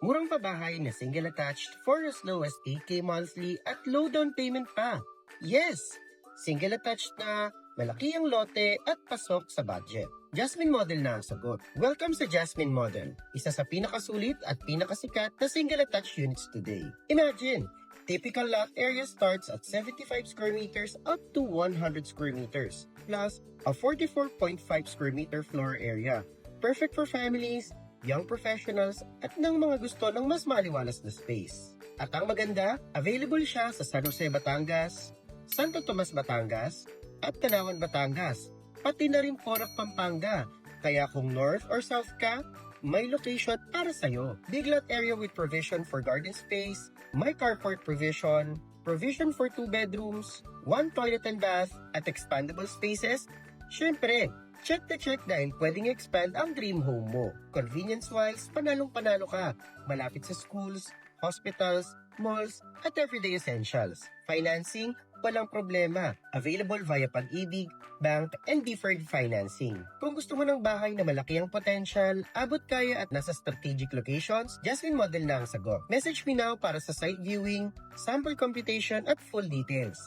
Murang pabahay na single attached for as low as 8K monthly at low down payment pa. Yes! Single attached na, malaki ang lote at pasok sa budget. Jasmine Model na ang sagot. Welcome sa Jasmine Model, isa sa pinakasulit at pinakasikat na single attached units today. Imagine, typical lot area starts at 75 square meters up to 100 square meters, plus a 44.5 square meter floor area. Perfect for families, young professionals, at ng mga gusto ng mas maliwalas na space. At ang maganda, available siya sa San Jose, Batangas, Santo Tomas, Batangas, at Tanawan, Batangas, pati na rin Porac, Pampanga. Kaya kung north or south ka, may location para sa'yo. Big lot area with provision for garden space, may carport provision, provision for 2 bedrooms, 1 toilet and bath, at expandable spaces. Syempre, check dahil pwedeng expand ang dream home mo. Convenience-wise, panalong-panalo ka. Malapit sa schools, hospitals, malls, at everyday essentials. Financing, walang problema. Available via Pag-ibig, bank, and deferred financing. Kung gusto mo ng bahay na malaki ang potential, abot kaya at nasa strategic locations, Jasmine Model na ang sagot. Message me now para sa site viewing, sample computation, at full details.